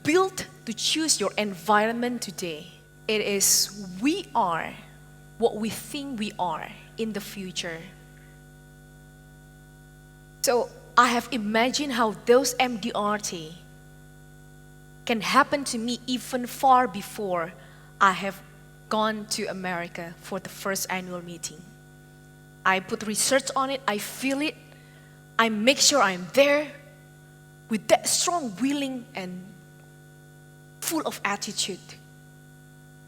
built to choose your environment today. It is we are what we think we are in the future. So I have imagined how those MDRT can happen to me even far before I have gone to America for the first annual meeting. I put research on it, I feel it, I make sure I'm there with that strong willing and full of attitude.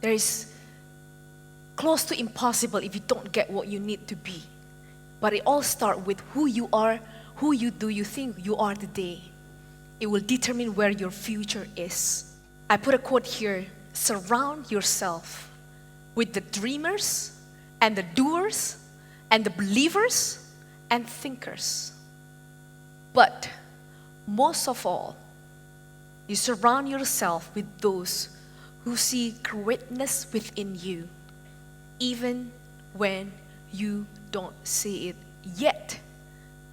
There is close to impossible if you don't get what you need to be. But it all starts with who you are, who you think you are today. It will determine where your future is. I put a quote here: surround yourself with the dreamers and the doers and the believers and thinkers. But most of all, you surround yourself with those who see greatness within you, even when you don't see it yet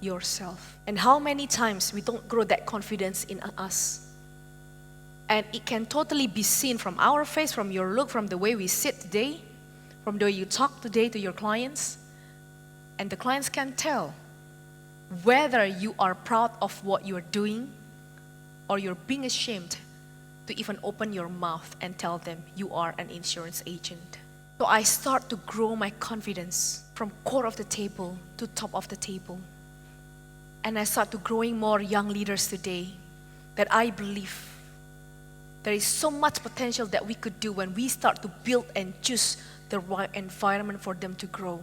yourself. And how many times we don't grow that confidence in us? And it can totally be seen from our face, from your look, from the way we sit today, from the way you talk today to your clients. And the clients can tell whether you are proud of what you're doing or you're being ashamed to even open your mouth and tell them you are an insurance agent. So I start to grow my confidence from core of the table to top of the table. And I start to growing more young leaders today that I believe there is so much potential that we could do when we start to build and choose the right environment for them to grow.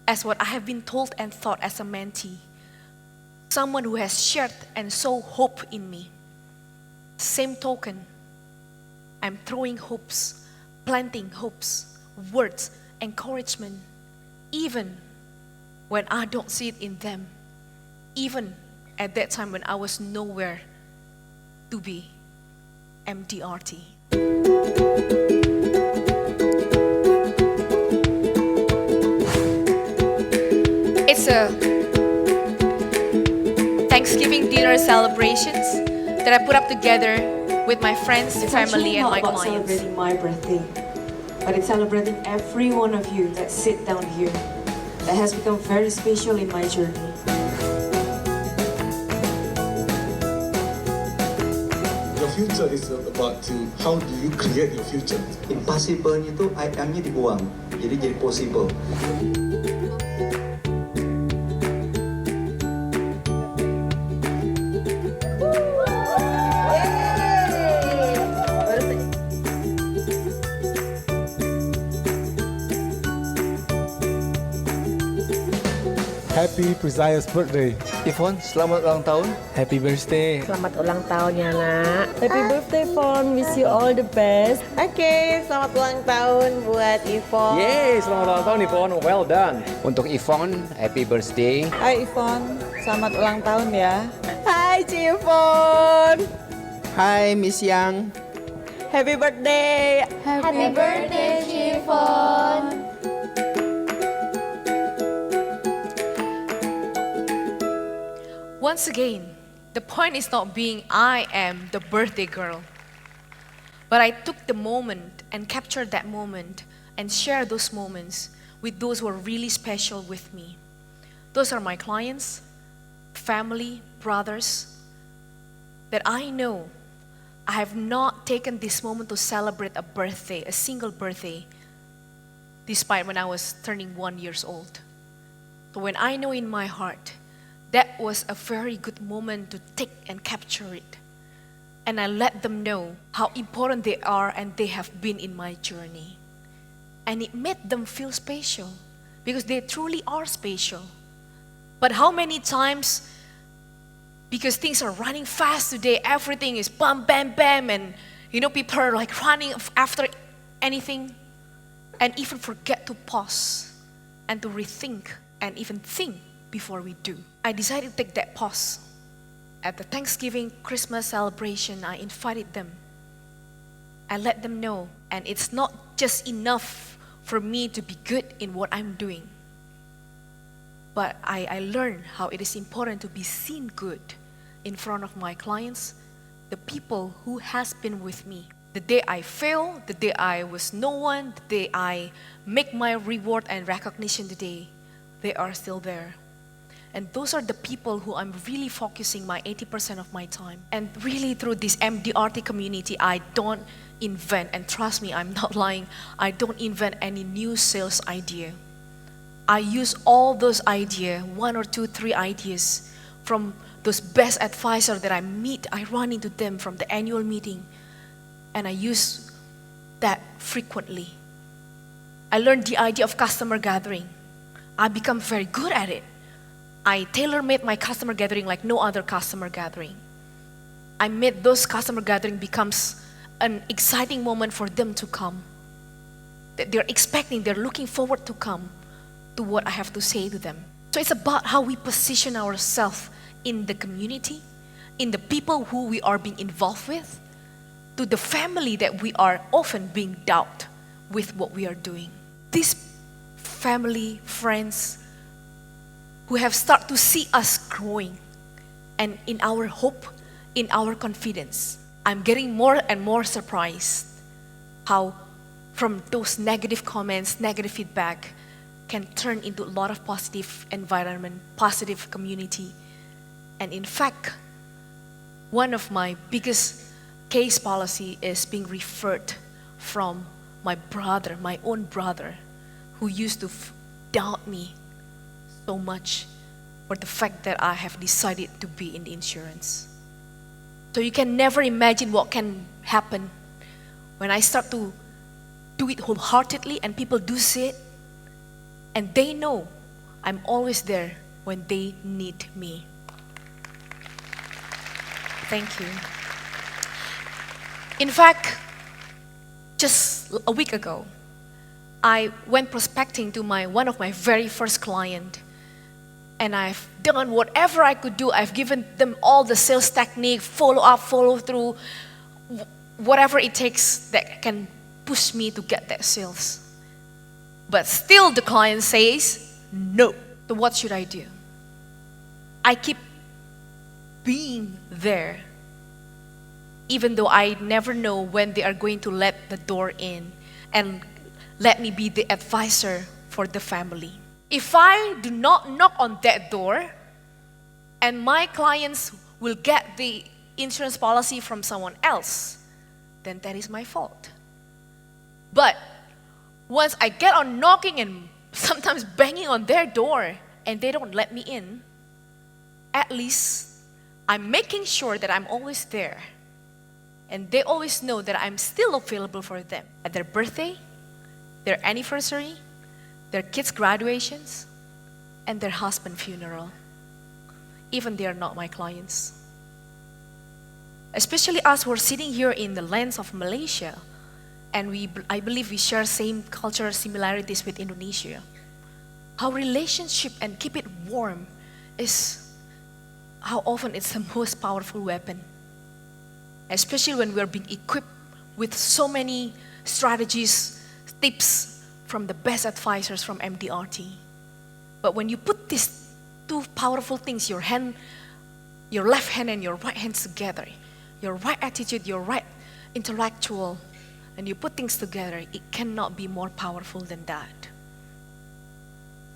As what I have been told and thought as a mentee, someone who has shared and sow hope in me. Same token, I'm throwing hopes, planting hopes, words, encouragement, even when I don't see it in them, even at that time when I was nowhere to be. MDRT. It's a Thanksgiving dinner celebrations that I put up together with my friends, family, and my clients. It's celebrating my birthday, but it's celebrating every one of you that sit down here. That has become very special in my journey. Your future is about how do you create your future. Impossible itu I am-nya dibuang, jadi possible. Happy Prezia's birthday. Ivonne, selamat ulang tahun. Happy birthday. Selamat ulang tahun ya nak. Happy birthday Ivonne, wish you all the best. Oke, selamat ulang tahun buat Ivonne. Yeay, selamat ulang tahun Ivonne, well done. Untuk Ivonne, happy birthday. Hai Ivonne, selamat ulang tahun ya. Hai Ivonne. Hai Miss Yang. Happy birthday. Happy birthday Ivonne. Once again, the point is not being I am the birthday girl. But I took the moment and captured that moment and shared those moments with those who are really special with me. Those are my clients, family, brothers, that I know I have not taken this moment to celebrate a birthday, a single birthday, despite when I was turning 1 year old. So when I know in my heart, that was a very good moment to take and capture it. And I let them know how important they are and they have been in my journey. And it made them feel special because they truly are special. But how many times, because things are running fast today, everything is bam, bam, bam, and people are like running after anything and even forget to pause and to rethink and even think before we do. I decided to take that pause. At the Thanksgiving Christmas celebration, I invited them. I let them know, and it's not just enough for me to be good in what I'm doing. But I learned how it is important to be seen good in front of my clients, the people who has been with me. The day I fail, the day I was no one, the day I make my reward and recognition today, they are still there. And those are the people who I'm really focusing my 80% of my time. And really through this MDRT community, I don't invent, and trust me, I'm not lying, I don't invent any new sales idea. I use all those ideas, 1 or 2, 3 ideas from those best advisors that I meet. I run into them from the annual meeting, and I use that frequently. I learned the idea of customer gathering. I become very good at it. I tailor-made my customer gathering like no other customer gathering. I made those customer gathering becomes an exciting moment for them to come. That they're expecting, they're looking forward to come to what I have to say to them. So it's about how we position ourselves in the community, in the people who we are being involved with, to the family that we are often being doubted with what we are doing. These family, friends, who have started to see us growing and in our hope, in our confidence. I'm getting more and more surprised how from those negative comments, negative feedback can turn into a lot of positive environment, positive community. And in fact, one of my biggest case policy is being referred from my brother, my own brother, who used to doubt me so much for the fact that I have decided to be in the insurance. So you can never imagine what can happen when I start to do it wholeheartedly and people do see it, and they know I'm always there when they need me. Thank you. In fact, just a week ago, I went prospecting to one of my very first client, and I've done whatever I could do. I've given them all the sales technique, follow up, follow through, whatever it takes that can push me to get that sales. But still the client says no. So what should I do? I keep being there, even though I never know when they are going to let the door in and let me be the advisor for the family. If I do not knock on that door and my clients will get the insurance policy from someone else, then that is my fault. But once I get on knocking and sometimes banging on their door and they don't let me in, at least I'm making sure that I'm always there. And they always know that I'm still available for them at their birthday, their anniversary, their kids' graduations, and their husband funeral. Even they are not my clients. Especially us who are sitting here in the lands of Malaysia, and I believe we share same cultural similarities with Indonesia. How relationship and keep it warm is how often it's the most powerful weapon. Especially when we're being equipped with so many strategies, tips from the best advisors from MDRT. But when you put these two powerful things, your left hand and your right hands together, your right attitude, your right intellectual, and you put things together, it cannot be more powerful than that.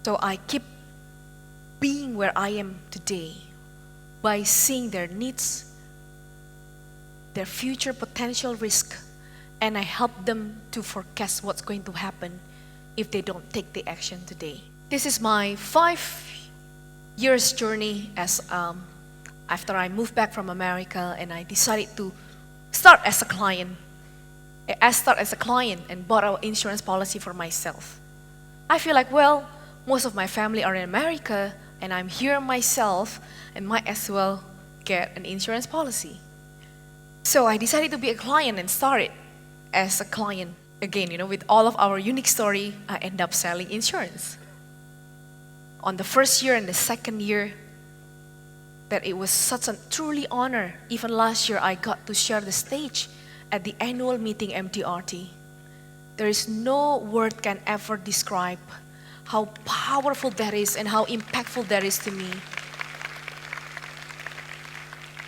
So I keep being where I am today by seeing their needs, their future potential risk, and I help them to forecast what's going to happen if they don't take the action today. This is my 5 years journey as after I moved back from America and I decided to start as a client. I started as a client and bought an insurance policy for myself. I feel like, well, most of my family are in America and I'm here myself and might as well get an insurance policy. So I decided to be a client and started as a client. Again, with all of our unique story, I end up selling insurance. On the first year and the second year, that it was such a truly honor. Even last year, I got to share the stage at the annual meeting MDRT. There is no word can ever describe how powerful that is and how impactful that is to me.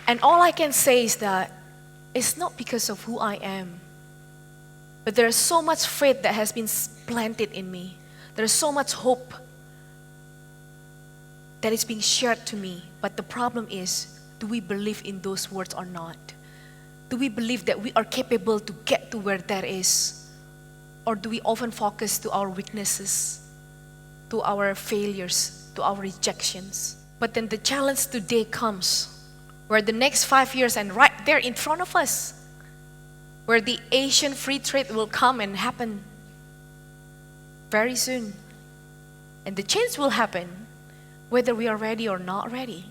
And all I can say is that It's not because of who I am, but there's so much faith that has been planted in me. There's so much hope that is being shared to me. But the problem is, do we believe in those words or not? Do we believe that we are capable to get to where that is? Or do we often focus to our weaknesses, to our failures, to our rejections? But then the challenge today comes where the next 5 years and right there in front of us, where the Asian free trade will come and happen very soon. And the change will happen whether we are ready or not ready.